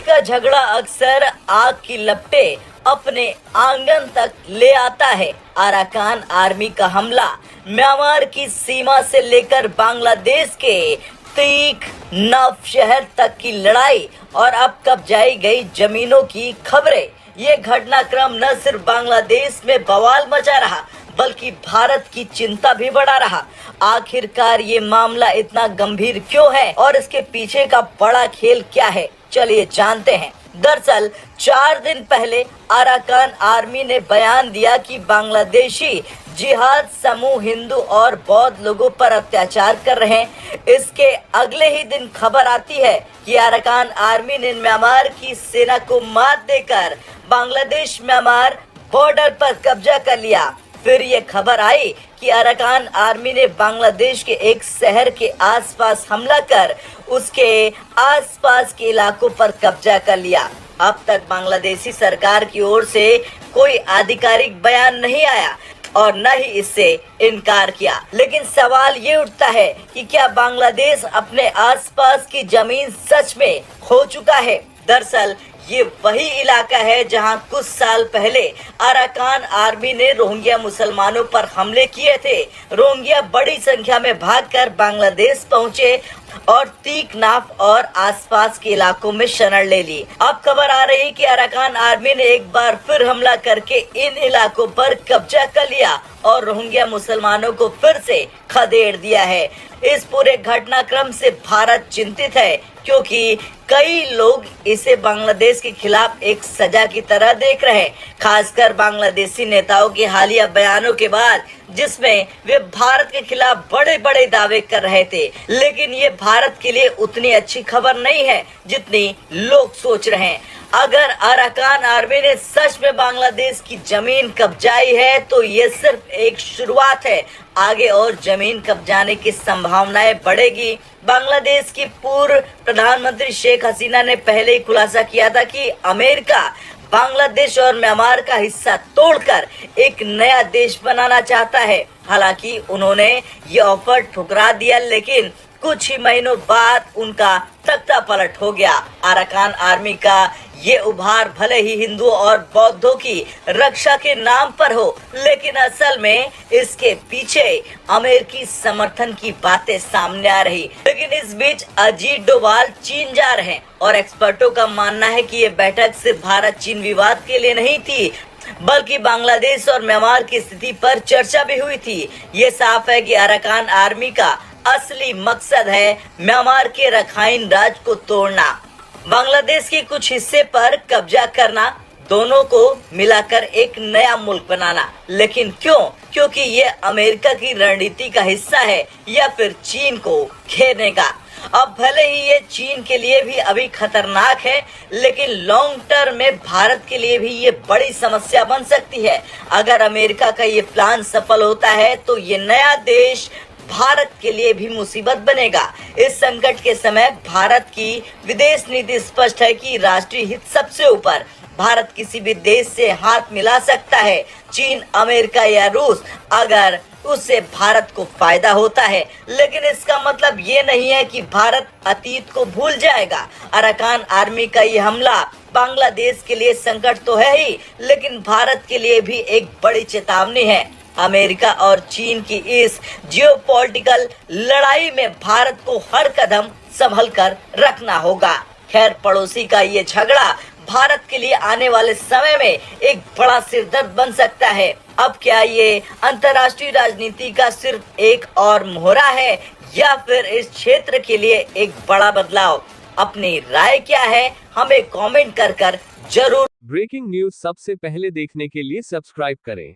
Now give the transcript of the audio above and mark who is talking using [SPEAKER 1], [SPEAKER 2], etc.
[SPEAKER 1] का झगड़ा अक्सर आग की लपटें अपने आंगन तक ले आता है। अराकान आर्मी का हमला, म्यांमार की सीमा से लेकर बांग्लादेश के तीख नौशहर तक की लड़ाई और अब कब्जाई गई जमीनों की खबरें। ये घटनाक्रम न सिर्फ बांग्लादेश में बवाल मचा रहा बल्कि भारत की चिंता भी बढ़ा रहा। आखिरकार ये मामला इतना गंभीर क्यों है और इसके पीछे का बड़ा खेल क्या है, चलिए जानते हैं। दरअसल 4 दिन पहले अराकान आर्मी ने बयान दिया कि बांग्लादेशी जिहाद समूह हिंदू और बौद्ध लोगों पर अत्याचार कर रहे हैं। इसके अगले ही दिन खबर आती है कि अराकान आर्मी ने म्यांमार की सेना को मात देकर बांग्लादेश म्यांमार बॉर्डर पर कब्जा कर लिया। फिर ये खबर आई कि अराकान आर्मी ने बांग्लादेश के एक शहर के आसपास हमला कर उसके आसपास के इलाकों पर कब्जा कर लिया। अब तक बांग्लादेशी सरकार की ओर से कोई आधिकारिक बयान नहीं आया और न ही इससे इनकार किया। लेकिन सवाल ये उठता है कि क्या बांग्लादेश अपने आसपास की जमीन सच में खो चुका है? दरअसल ये वही इलाका है जहां कुछ साल पहले अराकान आर्मी ने रोहिंग्या मुसलमानों पर हमले किए थे। रोहिंग्या बड़ी संख्या में भागकर बांग्लादेश पहुंचे और तीकनाफ और आसपास के इलाकों में शरण ले ली। अब खबर आ रही कि अराकान आर्मी ने एक बार फिर हमला करके इन इलाकों पर कब्जा कर लिया और रोहिंग्या मुसलमानों को फिर से खदेड़ दिया है। इस पूरे घटनाक्रम से भारत चिंतित है क्योंकि कई लोग इसे बांग्लादेश के खिलाफ एक सजा की तरह देख रहे हैं, खासकर बांग्लादेशी नेताओं के हालिया बयानों के बाद जिसमें वे भारत के खिलाफ बड़े बड़े दावे कर रहे थे। लेकिन ये भारत के लिए उतनी अच्छी खबर नहीं है जितनी लोग सोच रहे हैं। अगर अराकान आर्मी ने सच में बांग्लादेश की जमीन कब्जाई है तो ये सिर्फ एक शुरुआत है। आगे और जमीन कब्जाने की संभावनाएं बढ़ेगी। बांग्लादेश की पूर्व प्रधानमंत्री शेख हसीना ने पहले ही खुलासा किया था कि अमेरिका बांग्लादेश और म्यांमार का हिस्सा तोड़कर एक नया देश बनाना चाहता है। हालांकि उन्होंने ये ऑफर ठुकरा दिया, लेकिन कुछ ही महीनों बाद उनका तख्ता पलट हो गया। अराकान आर्मी का ये उभार भले ही हिंदुओं और बौद्धों की रक्षा के नाम पर हो, लेकिन असल में इसके पीछे अमेरिकी समर्थन की बातें सामने आ रही। लेकिन इस बीच अजीत डोभाल चीन जा रहे हैं और एक्सपर्टों का मानना है कि ये बैठक सिर्फ भारत चीन विवाद के लिए नहीं थी बल्कि बांग्लादेश और म्यांमार की स्थिति पर चर्चा भी हुई थी। ये साफ है कि अराकान आर्मी का असली मकसद है म्यांमार के रखाइन राज्य को तोड़ना, बांग्लादेश के कुछ हिस्से पर कब्जा करना, दोनों को मिलाकर एक नया मुल्क बनाना। लेकिन क्यों? क्योंकि ये अमेरिका की रणनीति का हिस्सा है या फिर चीन को घेरने का। अब भले ही ये चीन के लिए भी अभी खतरनाक है, लेकिन लॉन्ग टर्म में भारत के लिए भी ये बड़ी समस्या बन सकती है। अगर अमेरिका का ये प्लान सफल होता है तो ये नया देश भारत के लिए भी मुसीबत बनेगा। इस संकट के समय भारत की विदेश नीति स्पष्ट है कि राष्ट्रीय हित सबसे ऊपर। भारत किसी भी देश से हाथ मिला सकता है, चीन, अमेरिका या रूस, अगर उससे भारत को फायदा होता है। लेकिन इसका मतलब ये नहीं है कि भारत अतीत को भूल जाएगा। अराकान आर्मी का ये हमला बांग्लादेश के लिए संकट तो है ही, लेकिन भारत के लिए भी एक बड़ी चेतावनी है। अमेरिका और चीन की इस जियोपॉलिटिकल लड़ाई में भारत को हर कदम संभल कर रखना होगा। खैर, पड़ोसी का ये झगड़ा भारत के लिए आने वाले समय में एक बड़ा सिरदर्द बन सकता है। अब क्या ये अंतर्राष्ट्रीय राजनीति का सिर्फ एक और मोहरा है या फिर इस क्षेत्र के लिए एक बड़ा बदलाव? अपनी राय क्या है हमें कमेंट कर जरूर।
[SPEAKER 2] ब्रेकिंग न्यूज सबसे पहले देखने के लिए सब्सक्राइब करें।